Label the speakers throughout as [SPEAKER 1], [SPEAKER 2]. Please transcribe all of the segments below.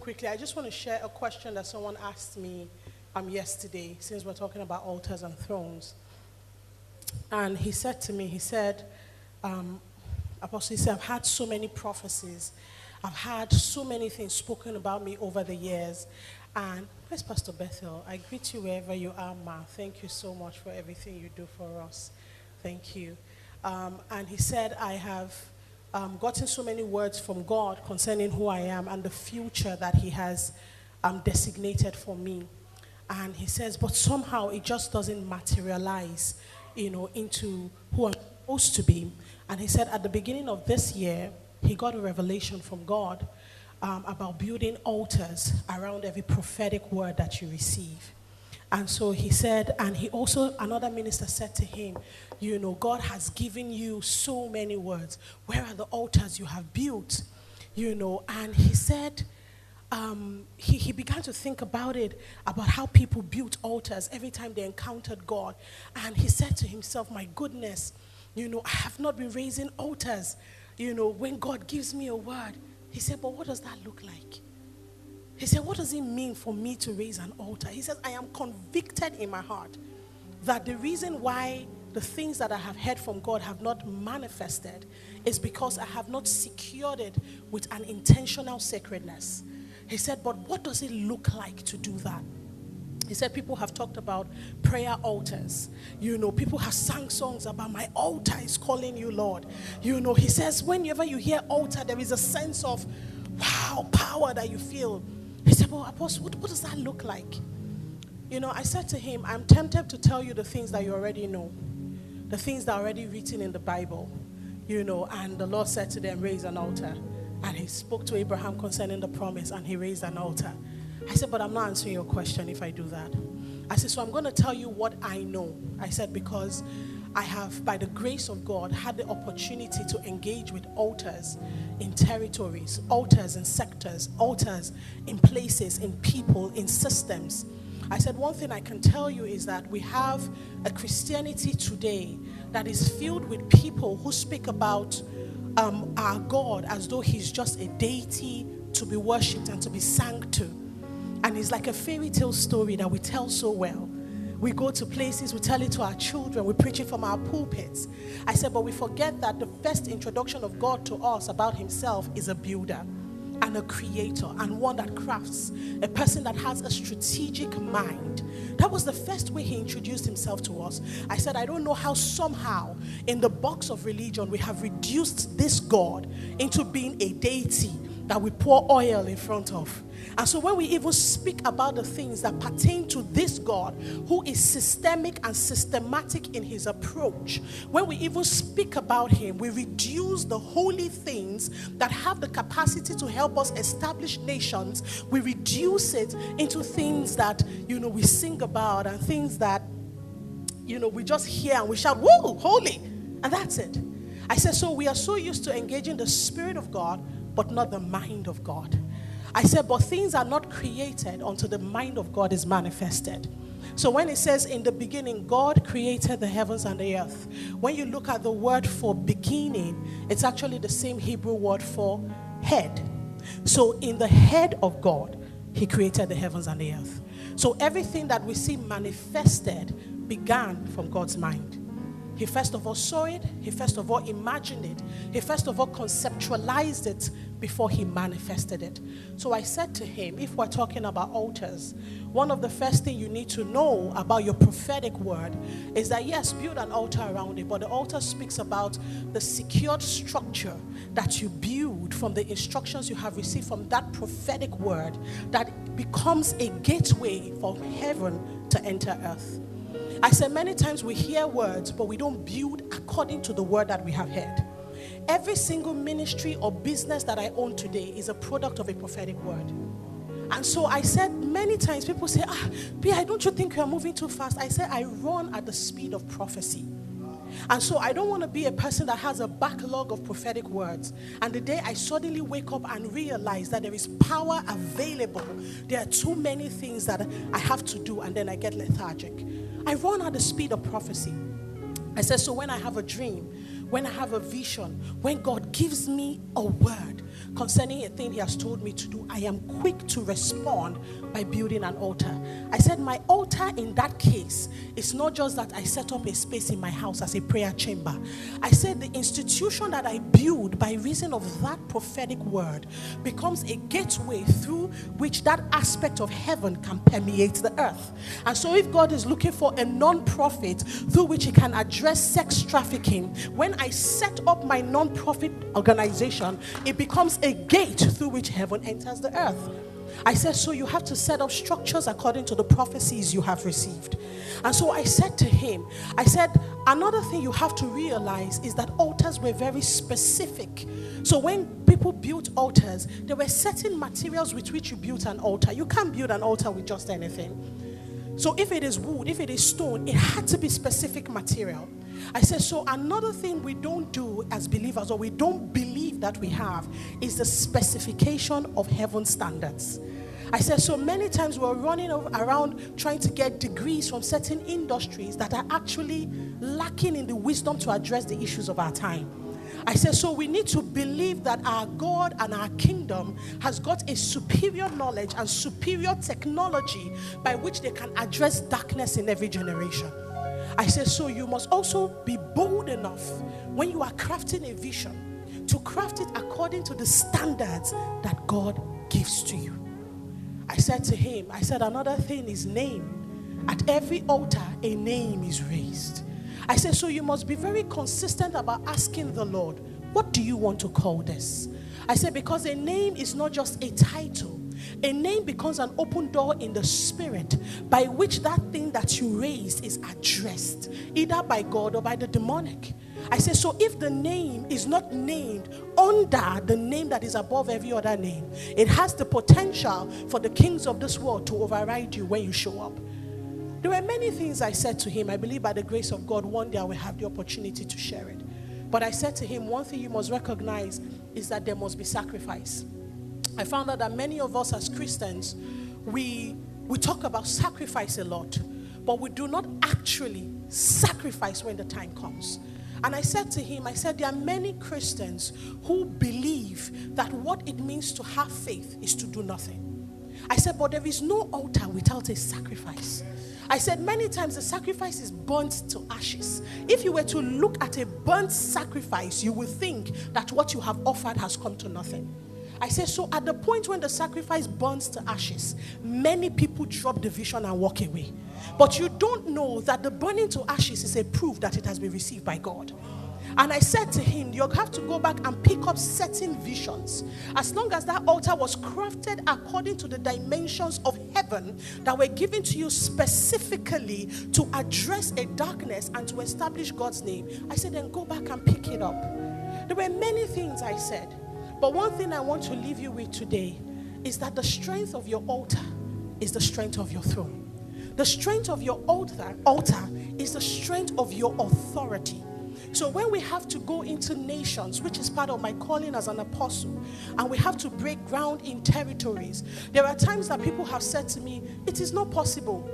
[SPEAKER 1] quickly, I just want to share a question that someone asked me yesterday, since we're talking about altars and thrones. And he said to me, Apostle, he said, I've had so many prophecies. I've had so many things spoken about me over the years. And where's Pastor Bethel? I greet you wherever you are, Ma. Thank you so much for everything you do for us. Thank you. And he said, I have gotten so many words from God concerning who I am and the future that he has designated for me. And he says, but somehow it just doesn't materialize, into who I'm supposed to be. And he said at the beginning of this year, he got a revelation from God about building altars around every prophetic word that you receive. And so he said, and he also, another minister said to him, God has given you so many words. Where are the altars you have built? And he said, he began to think about it, about how people built altars every time they encountered God. And he said to himself, my goodness, I have not been raising altars, when God gives me a word. He said, but what does that look like? He said, what does it mean for me to raise an altar? He says, I am convicted in my heart that the reason why the things that I have heard from God have not manifested is because I have not secured it with an intentional sacredness. He said, but what does it look like to do that? He said, people have talked about prayer altars. People have sung songs about my altar is calling you, Lord. He says, whenever you hear altar, there is a sense of, wow, power that you feel. He said, well, Apostle, what does that look like? I said to him, I'm tempted to tell you the things that you already know. The things that are already written in the Bible. And the Lord said to them, raise an altar. And he spoke to Abraham concerning the promise, and he raised an altar. I said, but I'm not answering your question if I do that. I said, so I'm going to tell you what I know. I said, because I have, by the grace of God, had the opportunity to engage with altars in territories, altars in sectors, altars in places, in people, in systems. I said, one thing I can tell you is that we have a Christianity today that is filled with people who speak about our God as though he's just a deity to be worshipped and to be sang to. And it's like a fairy tale story that we tell so well. We go to places, we tell it to our children, we preach it from our pulpits. I said, but we forget that the first introduction of God to us about himself is a builder and a creator and one that crafts, a person that has a strategic mind. That was the first way he introduced himself to us. I said, I don't know how somehow in the box of religion we have reduced this God into being a deity that we pour oil in front of. And so when we even speak about the things that pertain to this God, who is systemic and systematic in his approach, when we even speak about him, we reduce the holy things that have the capacity to help us establish nations, we reduce it into things that, we sing about and things that, we just hear and we shout, woo, holy, and that's it. I said, so we are so used to engaging the Spirit of God, but not the mind of God. I said, but things are not created until the mind of God is manifested. So when it says in the beginning, God created the heavens and the earth, when you look at the word for beginning, it's actually the same Hebrew word for head. So in the head of God, he created the heavens and the earth. So everything that we see manifested began from God's mind. He first of all saw it. He first of all imagined it. He first of all conceptualized it before he manifested it. So I said to him, if we're talking about altars, one of the first things you need to know about your prophetic word is that, yes, build an altar around it, but the altar speaks about the secured structure that you build from the instructions you have received from that prophetic word that becomes a gateway for heaven to enter earth. I said many times we hear words, but we don't build according to the word that we have heard. Every single ministry or business that I own today is a product of a prophetic word. And so I said many times, people say, Pia, don't you think you are moving too fast? I said, I run at the speed of prophecy. And so I don't want to be a person that has a backlog of prophetic words. And the day I suddenly wake up and realize that there is power available, there are too many things that I have to do, and then I get lethargic. I run at the speed of prophecy. I said, so when I have a dream, when I have a vision, when God gives me a word, concerning a thing he has told me to do, I am quick to respond by building an altar. I said my altar in that case is not just that I set up a space in my house as a prayer chamber. I said the institution that I build by reason of that prophetic word becomes a gateway through which that aspect of heaven can permeate the earth. And so if God is looking for a non-profit through which he can address sex trafficking, when I set up my non-profit organization, it becomes a gate through which heaven enters the earth. I said, so you have to set up structures according to the prophecies you have received. And so I said to him, I said, another thing you have to realize is that altars were very specific. So when people built altars, there were certain materials with which you built an altar. You can't build an altar with just anything. So if it is wood, if it is stone, it had to be specific material. I said, so another thing we don't do as believers, or we don't believe that we have, is the specification of heaven's standards. I said, so many times we're running around trying to get degrees from certain industries that are actually lacking in the wisdom to address the issues of our time. I said, so we need to believe that our God and our kingdom has got a superior knowledge and superior technology by which they can address darkness in every generation. I said, so you must also be bold enough when you are crafting a vision to craft it according to the standards that God gives to you. I said to him, I said, another thing is name. At every altar, a name is raised. I said, so you must be very consistent about asking the Lord, what do you want to call this? I said, because a name is not just a title. A name becomes an open door in the spirit by which that thing that you raised is addressed, either by God or by the demonic. I say, so if the name is not named under the name that is above every other name, it has the potential for the kings of this world to override you when you show up. There were many things I said to him. I believe by the grace of God, one day I will have the opportunity to share it. But I said to him, one thing you must recognize is that there must be sacrifice. I found out that many of us as Christians, we talk about sacrifice a lot, but we do not actually sacrifice when the time comes. And I said to him, I said, there are many Christians who believe that what it means to have faith is to do nothing. I said, but there is no altar without a sacrifice. I said, many times the sacrifice is burnt to ashes. If you were to look at a burnt sacrifice, you will think that what you have offered has come to nothing. I said, so at the point when the sacrifice burns to ashes, many people drop the vision and walk away. But you don't know that the burning to ashes is a proof that it has been received by God. And I said to him, you have to go back and pick up certain visions. As long as that altar was crafted according to the dimensions of heaven that were given to you specifically to address a darkness and to establish God's name, I said, then go back and pick it up. There were many things I said. But one thing I want to leave you with today is that the strength of your altar is the strength of your throne. The strength of your altar is the strength of your authority. So when we have to go into nations, which is part of my calling as an apostle, and we have to break ground in territories, there are times that people have said to me, it is not possible.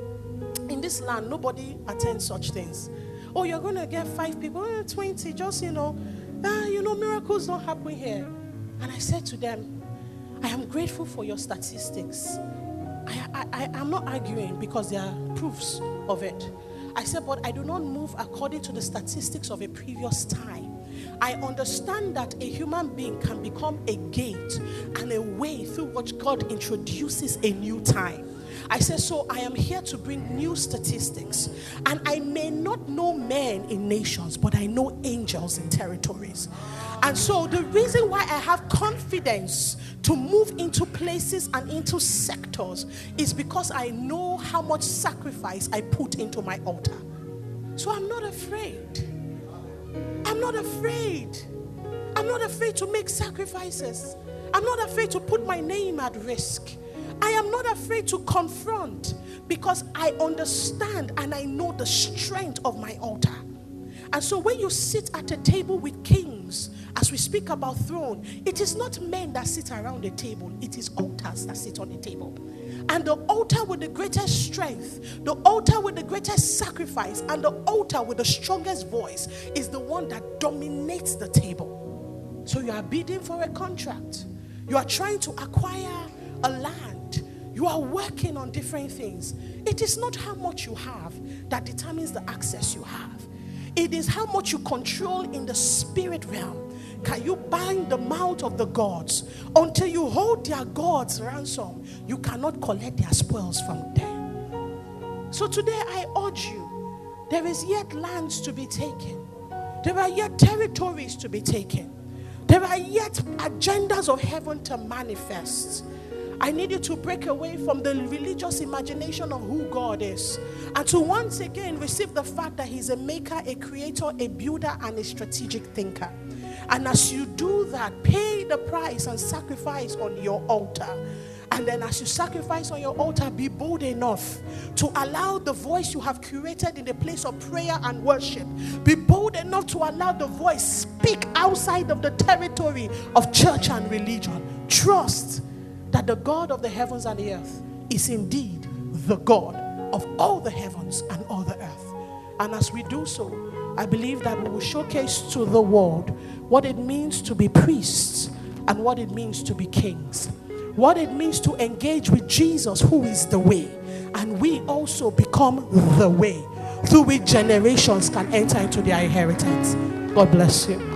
[SPEAKER 1] In this land, nobody attends such things. Oh, you're going to get 5 people, 20, just, miracles don't happen here. And I said to them, I am grateful for your statistics. I'm not arguing because there are proofs of it. I said, but I do not move according to the statistics of a previous time. I understand that a human being can become a gate and a way through which God introduces a new time. I said, so I am here to bring new statistics. And I may not know men in nations, but I know angels in territories. And so the reason why I have confidence to move into places and into sectors is because I know how much sacrifice I put into my altar. So I'm not afraid. I'm not afraid. I'm not afraid to make sacrifices. I'm not afraid to put my name at risk. I am not afraid to confront because I understand and I know the strength of my altar. And so when you sit at a table with kings, as we speak about throne, it is not men that sit around the table, it is altars that sit on the table. And the altar with the greatest strength, the altar with the greatest sacrifice, and the altar with the strongest voice is the one that dominates the table. So you are bidding for a contract. You are trying to acquire a land. You are working on different things. It is not how much you have that determines the access you have. It is how much you control in the spirit realm. Can you bind the mouth of the gods? Until you hold their gods ransom, you cannot collect their spoils from them. So today I urge you, there is yet lands to be taken. There are yet territories to be taken. There are yet agendas of heaven to manifest. I need you to break away from the religious imagination of who God is and to once again receive the fact that He's a maker, a creator, a builder, and a strategic thinker. And as you do that, pay the price and sacrifice on your altar. And then as you sacrifice on your altar, be bold enough to allow the voice you have curated in the place of prayer and worship. Be bold enough to allow the voice speak outside of the territory of church and religion. Trust that the God of the heavens and the earth is indeed the God of all the heavens and all the earth. And as we do so, I believe that we will showcase to the world what it means to be priests and what it means to be kings. What it means to engage with Jesus, who is the way. And we also become the way through which generations can enter into their inheritance. God bless you.